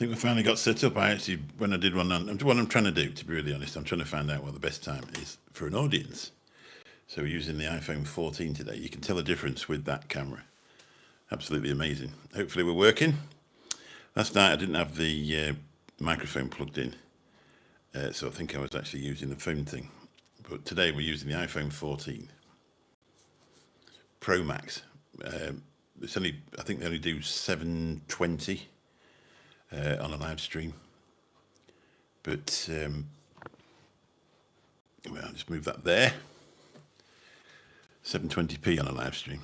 think we finally got set up. When I did one on, what I'm trying to do, to be really honest, I'm trying to find out what the best time is for an audience. So we're using the iPhone 14 today. You can tell the difference with that camera. Absolutely amazing. Hopefully we're working. Last night I didn't have the microphone plugged in. So I think I was actually using the phone thing. But today we're using the iPhone 14 Pro Max. I think they only do 720 on a live stream. But I'll just move that there. 720p on a live stream.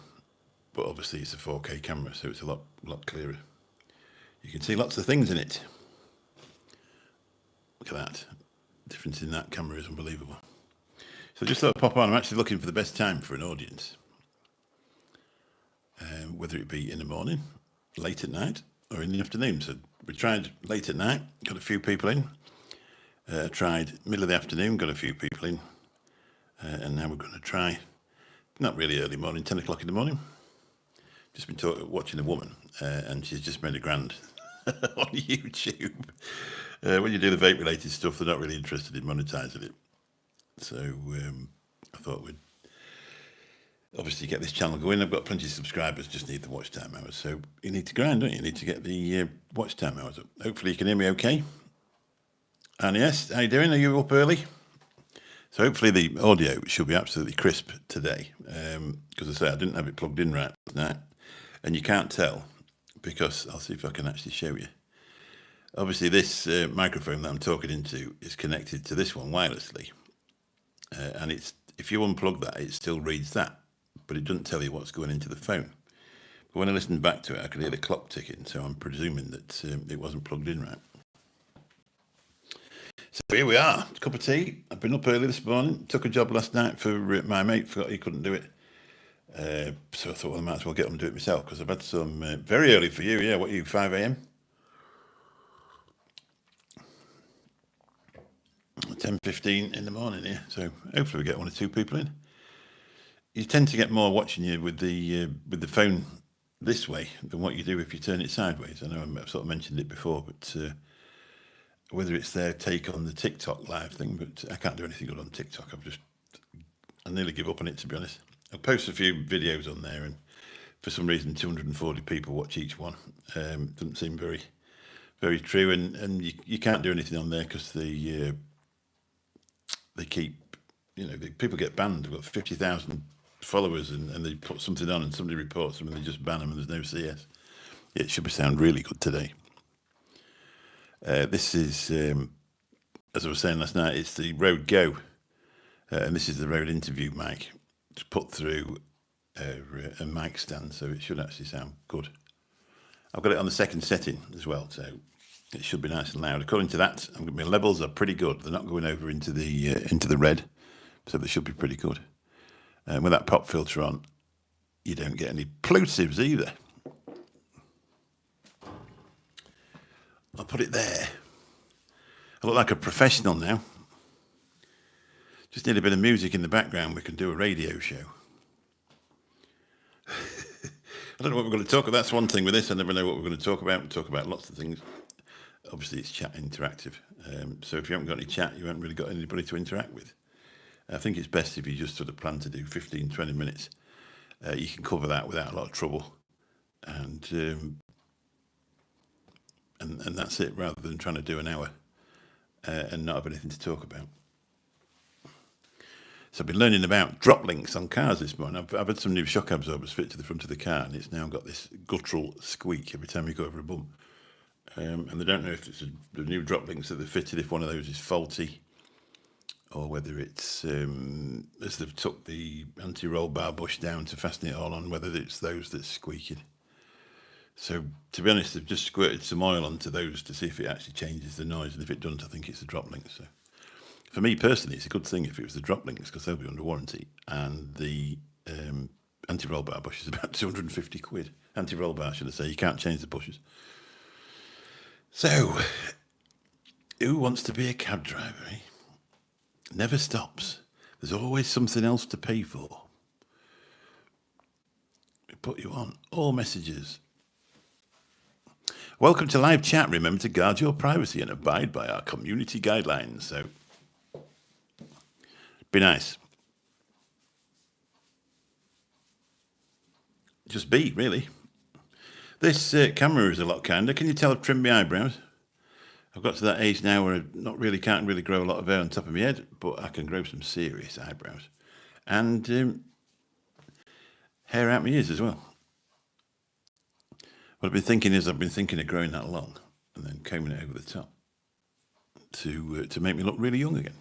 But obviously it's a 4K camera, so it's a lot clearer. You can see lots of things in it. Look at that. The difference in that camera is unbelievable. So just thought I'd pop on. I'm actually looking for the best time for an audience. Whether it be in the morning, late at night, or in the afternoon. So we tried late at night, got a few people in. Tried middle of the afternoon, got a few people in. And now we're going to try, not really early morning, 10 o'clock in the morning. Just been watching a woman, and she's just made a grand on YouTube. When you do the vape-related stuff, they're not really interested in monetizing it. So I thought we'd obviously get this channel going. I've got plenty of subscribers, just need the watch time hours. So you need to grind, don't you? You need to get the watch time hours up. Hopefully you can hear me okay. And yes, how you doing? Are you up early? So hopefully the audio should be absolutely crisp today. Because I say I didn't have it plugged in right now. And you can't tell because I'll see if I can actually show you. Obviously this microphone that I'm talking into is connected to this one wirelessly. And if you unplug that, it still reads that. But it doesn't tell you what's going into the phone. But when I listened back to it, I could hear the clock ticking, so I'm presuming that it wasn't plugged in right. So here we are, a cup of tea. I've been up early this morning, took a job last night for my mate, forgot he couldn't do it. So I thought, well, I might as well get on and do it myself, because I've had some, very early for you, yeah, what are you, 5 a.m? 10:15 in the morning, yeah, so hopefully we get one or two people in. You tend to get more watching you with the phone this way than what you do if you turn it sideways. I know I've sort of mentioned it before, but whether it's their take on the TikTok live thing, but I can't do anything good on TikTok. I nearly give up on it, to be honest. I post a few videos on there, and for some reason 240 people watch each one. Doesn't seem very, very true, and you can't do anything on there because they keep, people get banned. We've got 50,000 followers, and they put something on and somebody reports them and they just ban them and there's no CS. Yeah, it should sound really good today. This is, as I was saying last night, it's the Rode Go, and this is the Rode interview mic. It's put through a mic stand, so it should actually sound good. I've got it on the second setting as well, so it should be nice and loud. According to that, my levels are pretty good. They're not going over into the red, so they should be pretty good. With that pop filter on, you don't get any plosives either. I'll put it there. I look like a professional now. Just need a bit of music in the background. We can do a radio show. I don't know what we're going to talk about. That's one thing with this. I never know what we're going to talk about. We talk about lots of things. Obviously, it's chat interactive. So if you haven't got any chat, you haven't really got anybody to interact with. I think it's best if you just sort of plan to do 15, 20 minutes. You can cover that without a lot of trouble. And that's it, rather than trying to do an hour and not have anything to talk about. So I've been learning about drop links on cars this morning. I've had some new shock absorbers fit to the front of the car, and it's now got this guttural squeak every time you go over a bump. And they don't know if it's the new drop links that they've fitted, if one of those is faulty, or whether it's, as they've took the anti-roll bar bush down to fasten it all on, whether it's those that's squeaking. So, to be honest, they've just squirted some oil onto those to see if it actually changes the noise, and if it doesn't, I think it's the drop links. So, for me personally, it's a good thing if it was the drop links, because they'll be under warranty, and the anti-roll bar bush is about 250 quid. Anti-roll bar, should I say. You can't change the bushes. So, who wants to be a cab driver, eh? Never stops. There's always something else to pay for. We put you on all messages. Welcome to live chat. Remember to guard your privacy and abide by our community guidelines. So, be nice. Just be, really. This camera is a lot kinder. Can you tell I've trimmed my eyebrows? I've got to that age now where I can't really grow a lot of hair on top of my head, but I can grow some serious eyebrows. And hair out my ears as well. What I've been thinking is I've been thinking of growing that long and then combing it over the top to make me look really young again.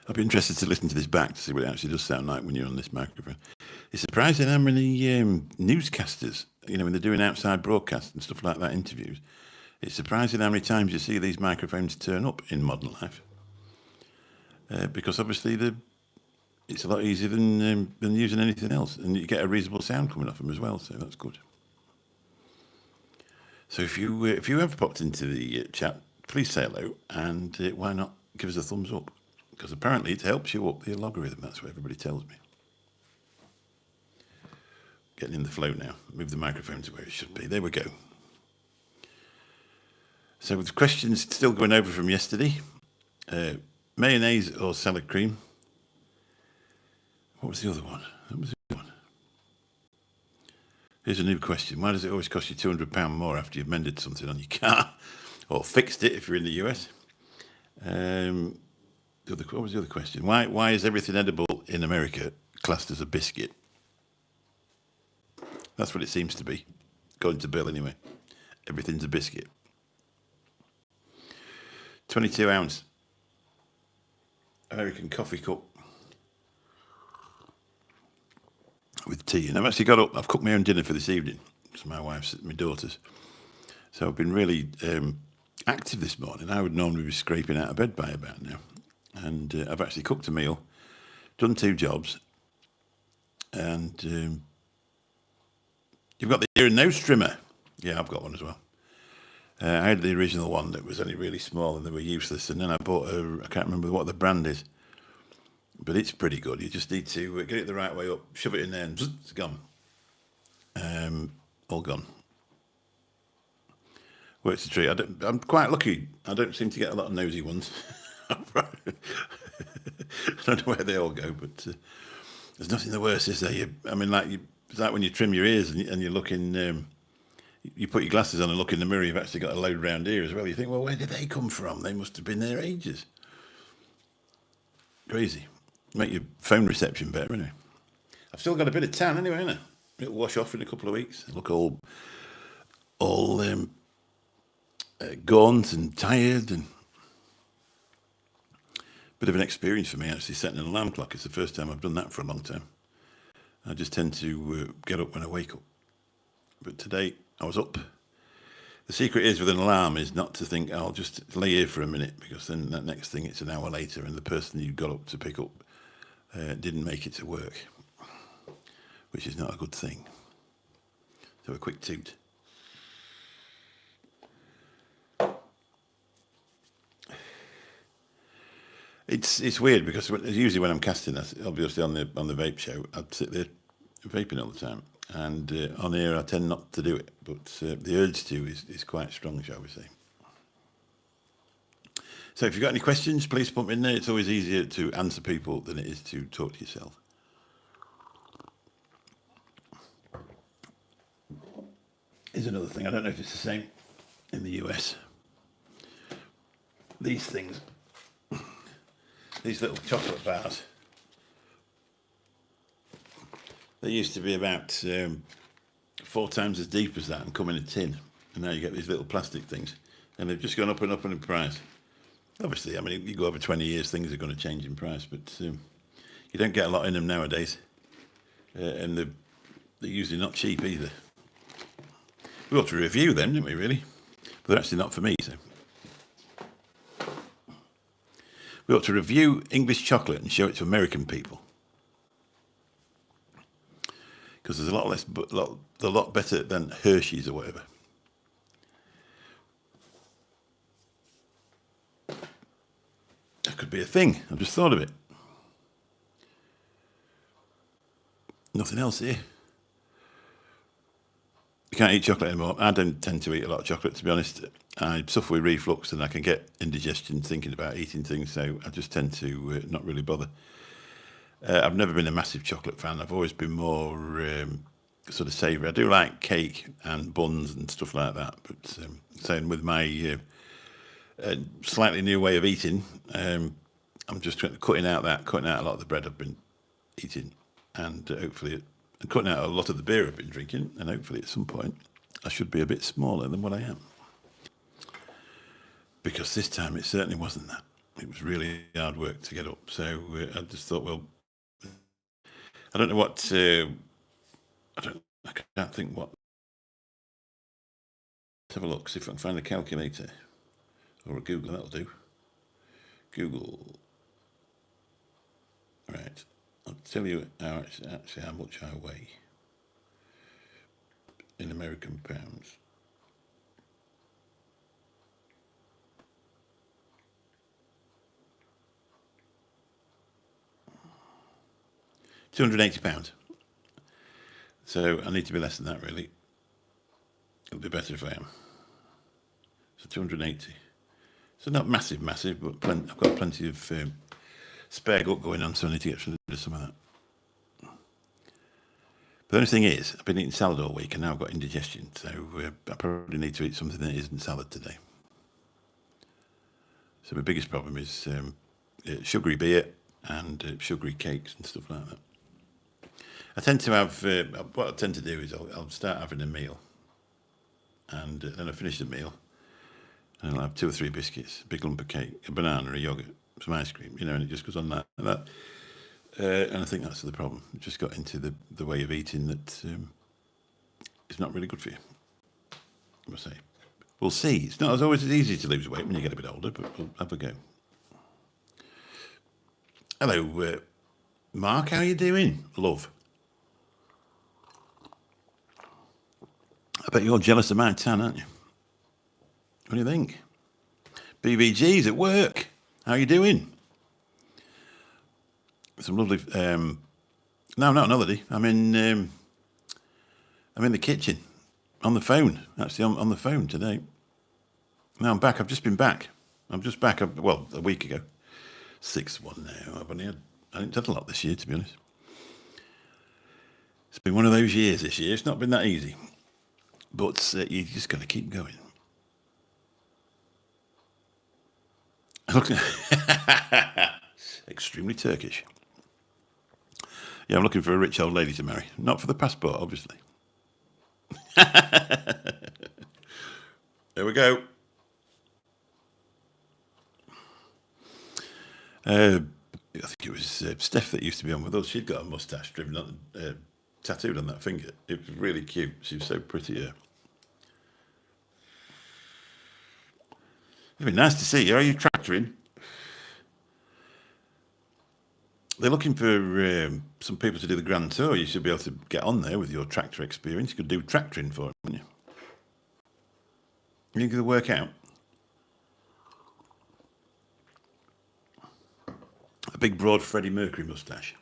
I'd be interested to listen to this back to see what it actually does sound like when you're on this microphone. It's surprising how many newscasters, when they're doing outside broadcasts and stuff like that, interviews, it's surprising how many times you see these microphones turn up in modern life. Because obviously it's a lot easier than using anything else, and you get a reasonable sound coming off them as well, so that's good. So if you ever popped into the chat, please say hello, and why not give us a thumbs up? Because apparently it helps you up the logarithm. That's what everybody tells me. Getting in the flow now. Move the microphone to where it should be. There we go. So with questions still going over from yesterday, mayonnaise or salad cream? What was the other one? Here's a new question. Why does it always cost you £200 more after you've mended something on your car? Or fixed it if you're in the US? What was the other question? Why is everything edible in America classed as a biscuit? That's what it seems to be, according to Bill anyway. Everything's a biscuit. 22-ounce American coffee cup with tea. And I've actually I've cooked my own dinner for this evening. It's my wife's, my daughter's. So I've been really active this morning. I would normally be scraping out of bed by about now. And I've actually cooked a meal, done 2 jobs, and you've got the ear and nose trimmer. Yeah, I've got one as well. I had the original one that was only really small and they were useless, and then I bought I can't remember what the brand is, but it's pretty good. You just need to get it the right way up, shove it in there, and it's gone. All gone. Works a treat. I'm quite lucky. I don't seem to get a lot of nosy ones. I don't know where they all go, but there's nothing the worst, is there? It's like when you trim your ears and you're looking, you put your glasses on and look in the mirror, you've actually got a load round ear as well. You think, well, where did they come from? They must have been there ages. Crazy. Make your phone reception better, anyway. I've still got a bit of tan anyway, haven't I? It'll wash off in a couple of weeks. I look all gaunt and tired, and bit of an experience for me actually setting an alarm clock. It's the first time I've done that for a long time. I just tend to get up when I wake up. But today I was up. The secret is with an alarm is not to think, I'll just lay here for a minute, because then that next thing it's an hour later and the person you got up to pick up didn't make it to work, which is not a good thing. So a quick toot. It's weird because usually when I'm casting, obviously on the vape show, I'd sit there vaping all the time, and on here I tend not to do it, but the urge to is quite strong, shall we say. So if you've got any questions, please put them in there. It's always easier to answer people than it is to talk to yourself. Here's another thing. I don't know if it's the same in the US. These things, these little chocolate bars, they used to be about 4 times as deep as that and come in a tin. And now you get these little plastic things. And they've just gone up and up in price. Obviously, I mean, you go over 20 years, things are going to change in price. But you don't get a lot in them nowadays. And they're usually not cheap either. We ought to review them, didn't we, really? But they're actually not for me, so. We ought to review English chocolate and show it to American people. Because there's a lot better than Hershey's or whatever. That could be a thing. I've just thought of it. Nothing else here. You can't eat chocolate anymore. I don't tend to eat a lot of chocolate, to be honest. I suffer with reflux and I can get indigestion thinking about eating things, so I just tend to not really bother. I've never been a massive chocolate fan. I've always been more sort of savoury. I do like cake and buns and stuff like that, but same with my slightly new way of eating. I'm just cutting out a lot of the bread I've been eating, and hopefully, cutting out a lot of the beer I've been drinking, and hopefully at some point I should be a bit smaller than what I am. Because this time it certainly wasn't that. It was really hard work to get up. So I just thought, well, I don't know what. I can't think what. Let's have a look. See if I can find a calculator or a Google. That'll do. Google. Right. I'll tell you actually how much I weigh in American pounds. £280. So I need to be less than that, really. It'll be better if I am. So 280. So not massive, but I've got plenty of spare gut going on, so I need to get rid of some of that. But the only thing is, I've been eating salad all week and now I've got indigestion, so I probably need to eat something that isn't salad today. So my biggest problem is sugary beer and sugary cakes and stuff like that. I tend to have, what I tend to do is I'll start having a meal, and then I finish the meal, and I'll have 2 or 3 biscuits, a big lump of cake, a banana, a yoghurt, some ice cream, and it just goes on that. And I think that's the problem. It just got into the way of eating that is not really good for you, I must say. We'll see. It's not always as easy to lose weight when you get a bit older, but we'll have a go. Hello, Mark, how are you doing, love? I bet you're jealous of my tan, aren't you? What do you think? BBG's at work. How are you doing? Some lovely. No, I'm not on holiday. I'm in the kitchen, on the phone. Actually, on the phone today. Now I'm back. I've just been back. I'm just back. A week ago. 6-1 now. I didn't have a lot this year, to be honest. It's been one of those years this year. It's not been that easy. But you just got to keep going. Extremely Turkish. Yeah, I'm looking for a rich old lady to marry. Not for the passport, obviously. There we go. I think it was Steph that used to be on with us. She'd got a moustache tattooed on that finger. It was really cute. She was so pretty. It'd be nice to see you. Are you tractoring? They're looking for some people to do the Grand Tour. You should be able to get on there with your tractor experience. You could do tractoring for them, wouldn't you? You could work out. A big, broad Freddie Mercury moustache.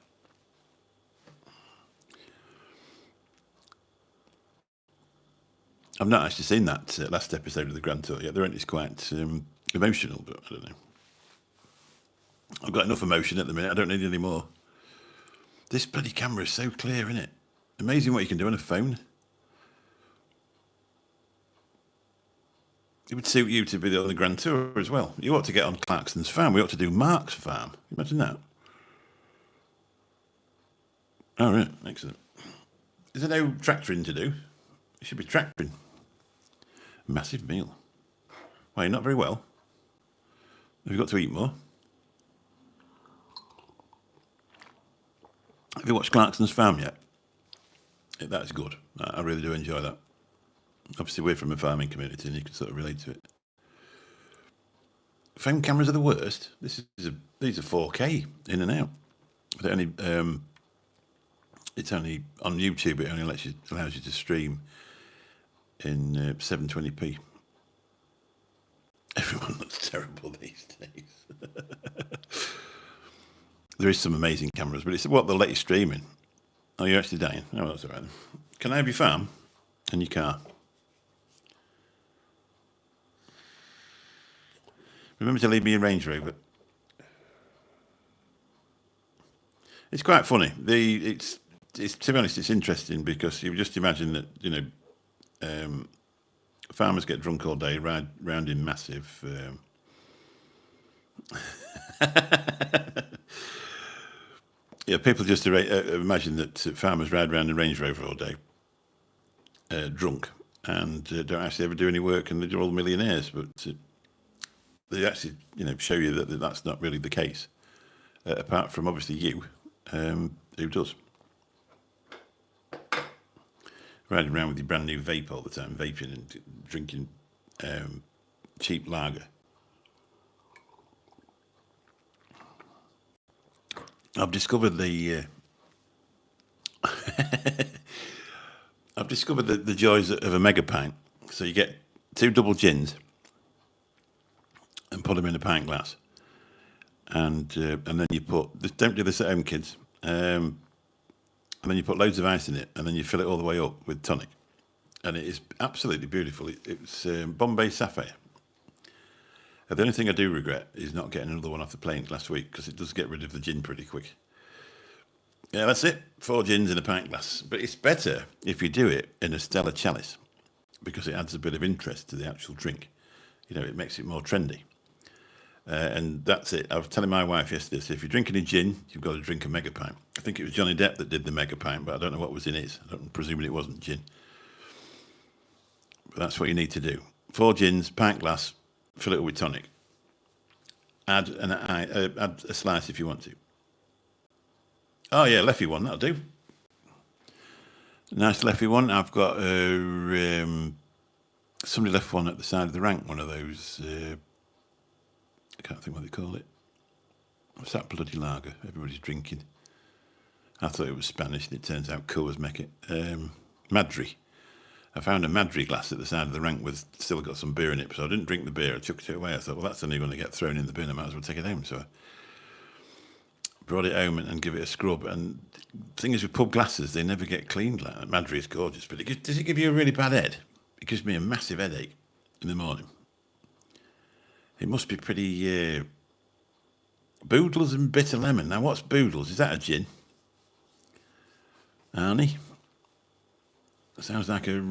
I've not actually seen that last episode of the Grand Tour yet. It's quite emotional, but I don't know. I've got enough emotion at the minute. I don't need any more. This bloody camera is so clear, isn't it? Amazing what you can do on a phone. It would suit you to be on the Grand Tour as well. You ought to get on Clarkson's farm. We ought to do Mark's farm. Imagine that. Oh, right. Excellent. Is there no tractoring to do? It should be tractoring. Massive meal. Why, you're not very well? Have you got to eat more? Have you watched Clarkson's Farm yet? That's good. I really do enjoy that. Obviously, we're from a farming community and you can sort of relate to it. Phone cameras are the worst. These are 4K in and out. But it's only on YouTube. It only allows you to stream in 720p. Everyone looks terrible these days. There is some amazing cameras, but it's what they'll let you stream in. Oh, you're actually dying. Oh, that's all right. Can I have your farm? in your car. Remember to leave me a Range Rover. It's quite funny. It's to be honest, it's interesting because you just imagine that farmers get drunk all day, ride round in massive. People just imagine that farmers ride around in Range Rover all day, drunk, and don't actually ever do any work, and they're all millionaires. But they actually, show you that that's not really the case. Apart from obviously you, who does. Riding around with your brand new vape all the time, vaping and drinking cheap lager. I've discovered the joys of a mega pint. So you get 2 double gins and put them in a pint glass, and then you put. Don't do this at home, kids. And then you put loads of ice in it, and then you fill it all the way up with tonic, and it is absolutely beautiful. It's Bombay Sapphire. The only thing I do regret is not getting another one off the plane last week, because it does get rid of the gin pretty quick. Yeah, that's it. 4 gins in a pint glass. But it's better if you do it in a Stella chalice, because it adds a bit of interest to the actual drink. It makes it more trendy. And that's it. I was telling my wife yesterday, so if you're drinking a gin, you've got to drink a mega pint. I think it was Johnny Depp that did the mega pint, but I don't know what was in his. I'm presuming it wasn't gin. But that's what you need to do. 4 gins, pint glass, fill it up with tonic. Add a slice if you want to. Oh yeah, Leffy one, that'll do. Nice Leffy one. I've got somebody left one at the side of the rank, one of those... I can't think what they call it. What's that bloody lager everybody's drinking? I thought it was Spanish, and it turns out Coors make it. Madri. I found a Madri glass at the side of the rank with still got some beer in it, so I didn't drink the beer. I chucked it away. I thought, well, that's only going to get thrown in the bin. I might as well take it home. So I brought it home and give it a scrub. And the thing is, with pub glasses, they never get cleaned. Like Madri is gorgeous, but does it give you a really bad head? It gives me a massive headache in the morning. It must be pretty Boodles and bitter lemon. Now, what's Boodles? Is that a gin? Arnie? Sounds like a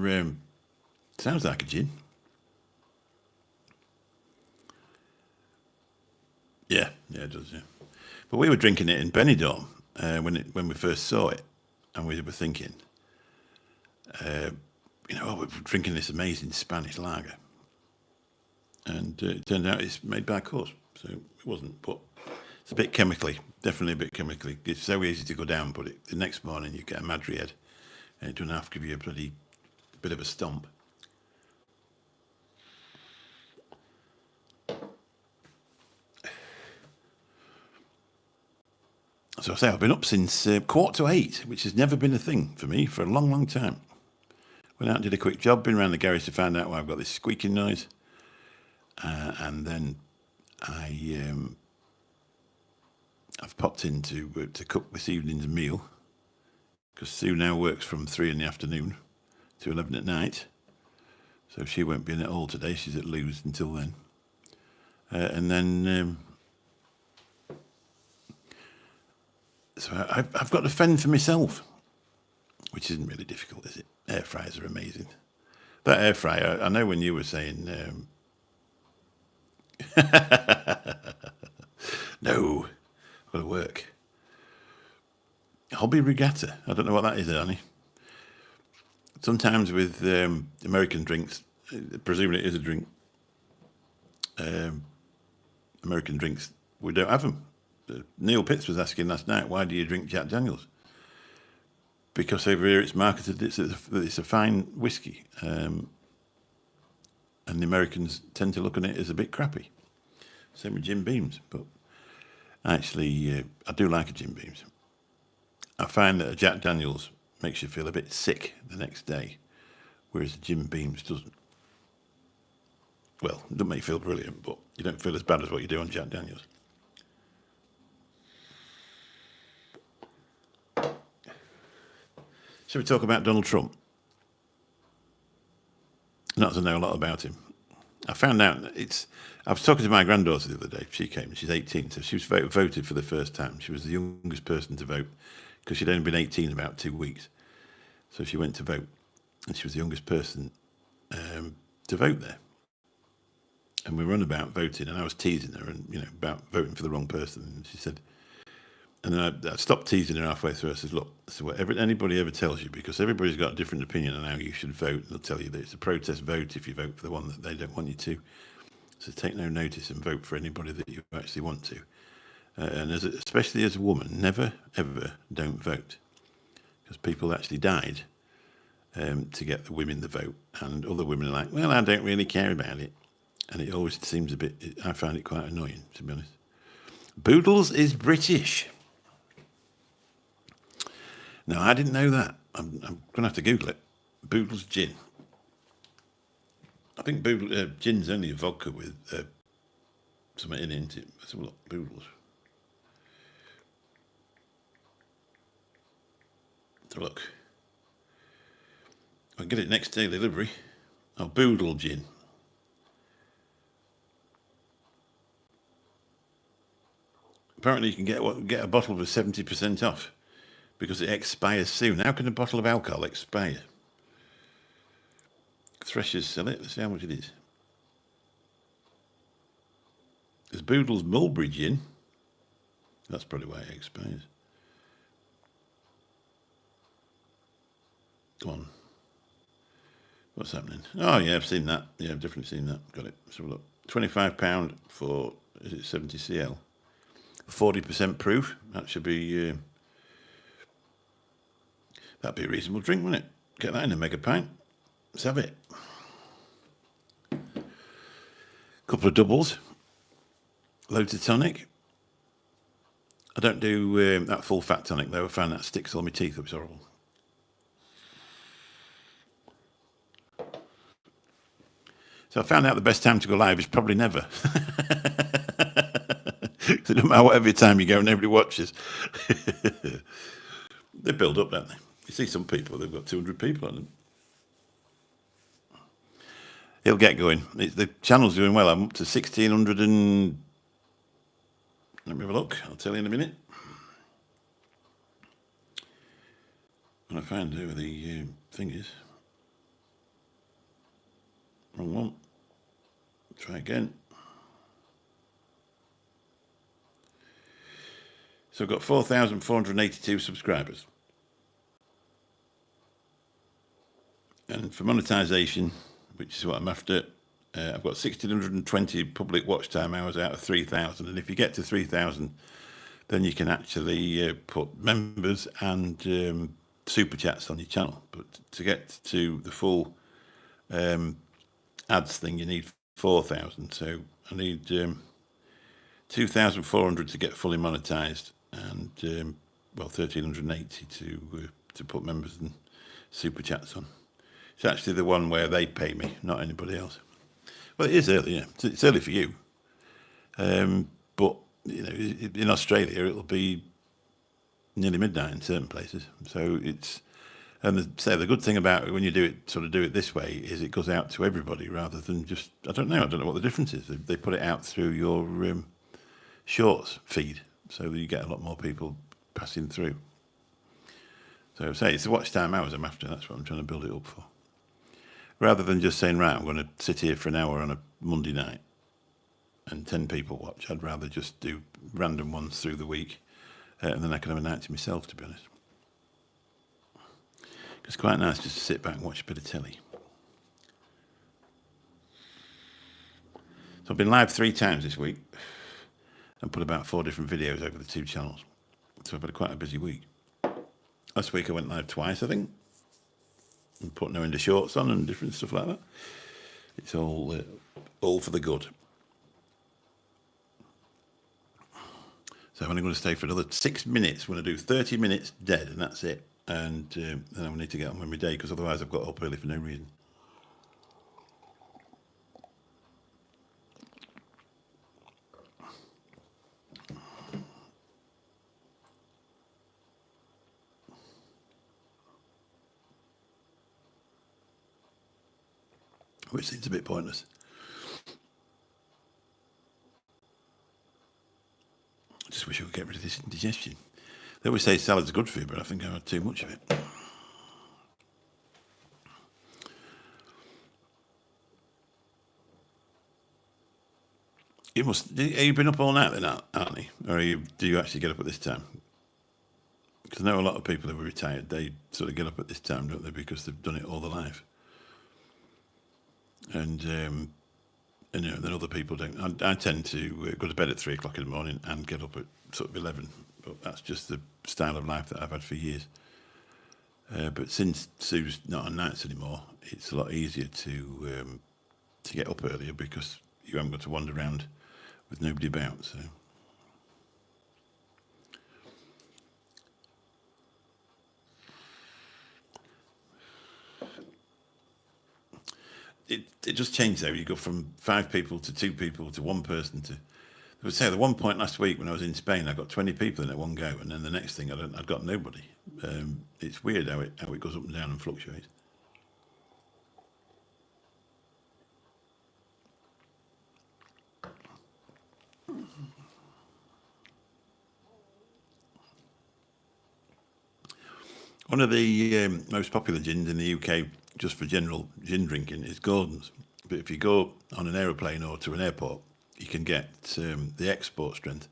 gin. Yeah, it does. Yeah, but we were drinking it in Benidorm when we first saw it, and we were thinking, we're drinking this amazing Spanish lager. And it turned out it's made by Coors, so it wasn't. But it's a bit chemically, definitely a bit chemically. It's so easy to go down, but the next morning you get a Madri head, and it doesn't have to give you a bloody bit of a stomp. So I say I've been up since 7:45, which has never been a thing for me for a long, long time. Went out and did a quick job, been around the garage to find out why I've got this squeaking noise. And then I've popped in to cook this evening's meal, because Sue now works from 3 in the afternoon to 11 at night, so she won't be in at all today. She's at Lou's until then, and then so I've got to fend for myself, which isn't really difficult, is it? Air fryers are amazing. That air fryer, I know when you were saying. No, I've got to work. Hobby regatta. I don't know what that is, Arnie. Sometimes with American drinks, presumably it is a drink. American drinks, we don't have them. Neil Pitts was asking last night, why do you drink Jack Daniels? Because over here it's marketed, it's a fine whiskey. And the Americans tend to look at it as a bit crappy. Same with Jim Beams, but actually, I do like a Jim Beams. I find that a Jack Daniels makes you feel a bit sick the next day, whereas a Jim Beams doesn't. Well, it doesn't make you feel brilliant, but you don't feel as bad as what you do on Jack Daniels. Shall we talk about Donald Trump? not to know a lot about him. I found out I was talking to my granddaughter the other day. She came, she's 18, so she was voted for the first time. She was the youngest person to vote because she'd only been 18 about 2 weeks. So she went to vote, and she was the youngest person to vote there. And we were on about voting, and I was teasing her, and about voting for the wrong person. And she said, and then I stopped teasing her halfway through. I said, look, whatever anybody ever tells you, because everybody's got a different opinion on how you should vote. They'll tell you that it's a protest vote if you vote for the one that they don't want you to. So take no notice and vote for anybody that you actually want to. And especially as a woman, never, ever don't vote. Because people actually died to get the women the vote. And other women are like, well, I don't really care about it. And it always seems I find it quite annoying, to be honest. Boodles is British. No, I didn't know that. I'm going to have to Google it. Boodles gin. I think gin's only a vodka with something in it. Let's have a look. Boodles. Let's have a look. I'll get it next day delivery. Oh, Boodle gin. Apparently you can get a bottle with 70% off because it expires soon. How can a bottle of alcohol expire? Threshers sell it. Let's see how much it is. There's Boodle's Mulberry gin. That's probably why it expires. Go on. What's happening? Oh, yeah, I've seen that. Yeah, I've definitely seen that. Got it. Let's have a look. £25 for, is it 70 cl? 40% proof. That should be, that'd be a reasonable drink, wouldn't it? Get that in a mega pint. Let's have it. Couple of doubles. Loads of tonic. I don't do that full fat tonic though. I find that sticks all my teeth up. It's horrible. So I found out the best time to go live is probably never. It doesn't matter whatever time you go, nobody watches. They build up, don't they? You see some people, they've got 200 people on them. It'll get going. The channel's doing well. I'm up to 1,600 and... Let me have a look. I'll tell you in a minute. When I find who the thing is. Wrong one. Try again. So I've got 4,482 subscribers. And for monetization, which is what I'm after, I've got 1,620 public watch time hours out of 3,000. And if you get to 3,000, then you can actually put members and super chats on your channel. But to get to the full ads thing, you need 4,000. So I need 2,400 to get fully monetized, and 1,380 to put members and super chats on. It's actually the one where they pay me, not anybody else. Well, it is early, yeah. It's early for you, but in Australia it'll be nearly midnight in certain places. So the good thing about it when you do it this way is it goes out to everybody rather than just I don't know what the difference is. They put it out through your shorts feed, so that you get a lot more people passing through. So it's the watch time hours I'm after. That's what I'm trying to build it up for. Rather than just saying, right, I'm going to sit here for an hour on a Monday night and 10 people watch, I'd rather just do random ones through the week, and then I can have a night to myself, to be honest. It's quite nice just to sit back and watch a bit of telly. So I've been live 3 times this week and put about 4 different videos over the 2 channels. So I've had quite a busy week. Last week I went live twice, I think, and put no into shorts on and different stuff like that. It's all for the good. So I'm only going to stay for another 6 minutes. I'm going to do 30 minutes dead, and that's it. And then I need to get on with my day, because otherwise I've got up early for no reason. which seems a bit pointless. I just wish I could get rid of this indigestion. They always say salad's good for you, but I think I've had too much of it. You must. Have you been up all night then, Arnie? Or do you actually get up at this time? Because I know a lot of people who are retired, they sort of get up at this time, don't they? Because they've done it all their life. And you know, then other people don't. I tend to go to bed at 3 o'clock in the morning and get up at sort of 11. But that's just the style of life that I've had for years. But since Sue's not on nights anymore, it's a lot easier to get up earlier because you haven't got to wander around with nobody about. So it just changed though. You go from 5 people to 2 people to 1 person to. I would say at one point last week when I was in Spain, I got 20 people in at one go, and then the next thing I'd got nobody. It's weird how it goes up and down and fluctuates. One of the most popular gins in the UK, just for general gin drinking, is Gordon's. But if you go on an aeroplane or to an airport, you can get the export strength,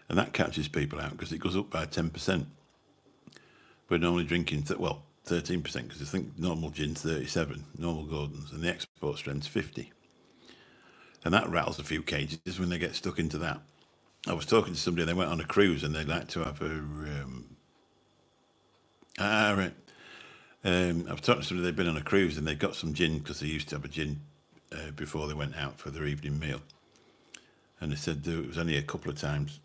and that catches people out because it goes up by 10%. We're normally drinking 13% because I think normal gin's 37, normal Gordon's, and the export strength's 50, and that rattles a few cages when they get stuck into that. I was talking to somebody, they went on a cruise and they like to have a. Right. I was talking to somebody, they'd been on a cruise and they got some gin because they used to have a gin before they went out for their evening meal. And they said it was only a couple of times,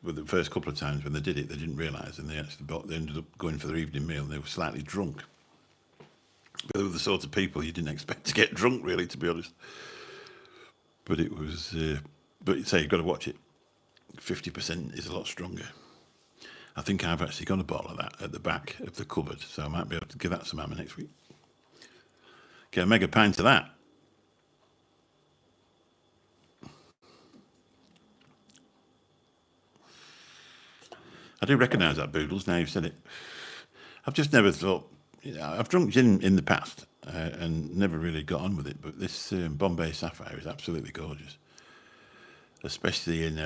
well, the first couple of times when they did it, they didn't realise, and they ended up going for their evening meal and they were slightly drunk. But they were the sort of people you didn't expect to get drunk, really, to be honest. But it was, but say you've got to watch it. 50% is a lot stronger. I think I've actually got a bottle of that at the back of the cupboard, so I might be able to give that some hammer next week. Get a mega pint of that. I do recognise that, Boodles, now you've said it. I've just never thought, I've drunk gin in the past and never really got on with it, but this Bombay Sapphire is absolutely gorgeous. Especially in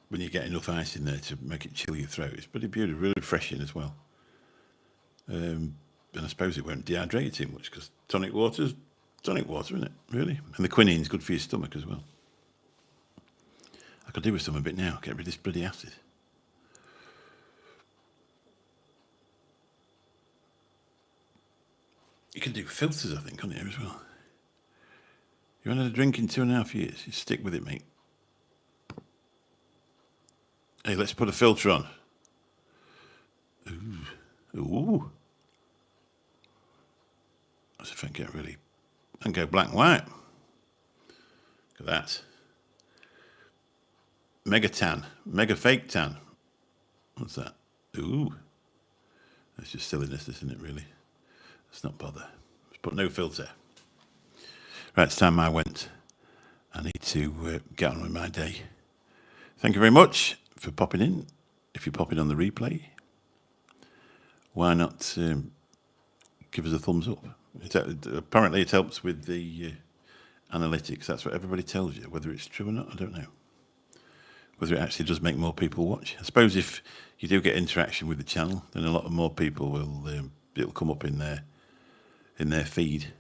when you get enough ice in there to make it chill your throat. It's pretty beautiful, really refreshing as well. And I suppose it won't dehydrate you too much because tonic water, isn't it? Really? And the quinine's good for your stomach as well. I could do with some a bit now, get rid of this bloody acid. You can do filters, I think, on here as well. You haven't had a drink in 2.5 years. You stick with it, mate. Hey, let's put a filter on. Ooh. That's if I can get really, I can go black and white. Look at that. Mega tan, mega fake tan. What's that? Ooh. That's just silliness, isn't it, really? Let's not bother. Let's put no filter. Right, it's time I went. I need to get on with my day. Thank you very much for popping in. If you're popping on the replay, why not give us a thumbs up? Apparently it helps with the analytics. That's what everybody tells you. Whether it's true or not, I don't know. Whether it actually does make more people watch. I suppose if you do get interaction with the channel, then a lot of more people will it'll come up in their feed,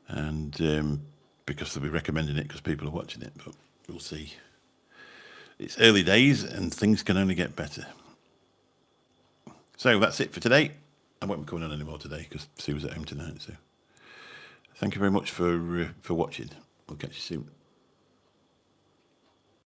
and because they'll be recommending it because people are watching it. But we'll see. It's early days and things can only get better. So that's it for today. I won't be coming on anymore today because Sue was at home tonight. So thank you very much for watching. We'll catch you soon.